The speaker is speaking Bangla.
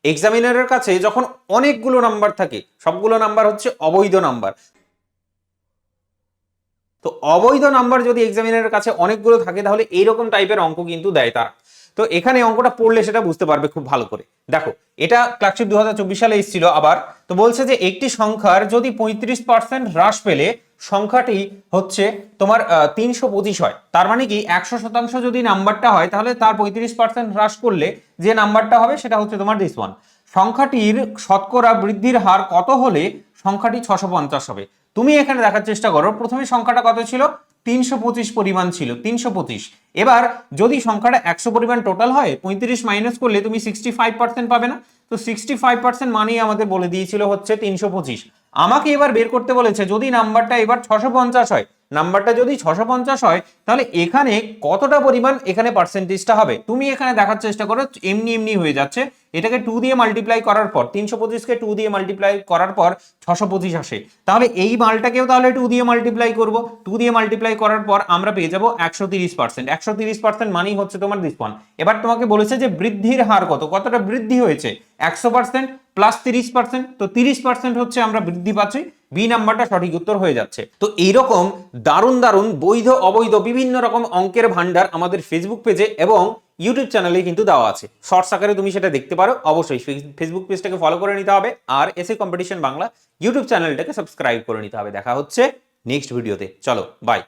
এক্সামিনারের কাছে যখন অনেকগুলো নাম্বার থাকে, সবগুলো নাম্বার হচ্ছে অবৈধ নাম্বার, তো অবৈধ নাম্বার যদি এক্সামিনারের কাছে অনেকগুলো থাকে তাহলে এইরকম টাইপের অঙ্ক কিন্তু দেয় তারা। তো এখানে অঙ্কটা পড়লে সেটা বুঝতে পারবে খুব ভালো করে। দেখো, এটা ক্লার্কশিপ 2024 সালে এসেছিল আবার। তো বলছে যে একটি সংখ্যার যদি 35% হ্রাস পেলে সংখ্যাটি হচ্ছে তোমার 325 হয়। তার মানে কি 100% যদি নাম্বারটা হয় তাহলে তার 35% হ্রাস করলে যে নাম্বারটা হবে সেটা হচ্ছে তোমার দিস ওয়ান। সংখ্যাটির শতকরা বৃদ্ধির হার কত হলে সংখ্যাটি 650 হবে। তুমি এখানে দেখার চেষ্টা করো, প্রথমে সংখ্যাটা কত ছিল, 325 পরিমাণ ছিল, 325। এবার যদি সংখ্যাটা 100 পরিমাণ টোটাল হয়, 35 মাইনাস করলে তুমি 65% পাবে না? তো 65% মানেই আমাদের বলে দিয়েছিল হচ্ছে 325। আমাকে এবার বের করতে বলেছে যদি নাম্বারটা এবার 650 হয়, নাম্বারটা যদি 650 হয় তাহলে এখানে কতটা পরিমাণ এখানে পার্সেন্টেজটা হবে। তুমি এখানে দেখার চেষ্টা করো, এমনি এমনি হয়ে যাচ্ছে। এটাকে 2 দিয়ে মাল্টিপ্লাই করার পর, 325 কে 2 দিয়ে মাল্টিপ্লাই করার পর 625 আসে। তাহলে এই মালটাকেও তাহলে 2 দিয়ে মাল্টিপ্লাই করব, 2 দিয়ে মাল্টিপ্লাই করার পর আমরা পেয়ে যাব 130%। 130% মানেই হচ্ছে তোমার দিস ওয়ান। এবার তোমাকে বলেছে যে বৃদ্ধির হার কত, কতটা বৃদ্ধি হয়েছে, 100% প্লাস 30%, তো 30% হচ্ছে আমরা বৃদ্ধি পাচ্ছি। বি নাম্বারটা সঠিক উত্তর হয়ে যাচ্ছে। তো এইরকম দারুণ দারুণ বৈধ অবৈধ বিভিন্ন রকম অঙ্কের ভান্ডার আমাদের ফেসবুক পেজে এবং ইউটিউব চ্যানেলে কিন্তু দেওয়া আছে, শর্টস আকারে তুমি সেটা দেখতে পারো। অবশ্যই ফেসবুক পেজটাকে ফলো করে নিতে হবে আর এসএ কম্পিটিশন বাংলা ইউটিউব চ্যানেলটাকে সাবস্ক্রাইব করে নিতে হবে। দেখা হচ্ছে নেক্সট ভিডিওতে, চলো বাই।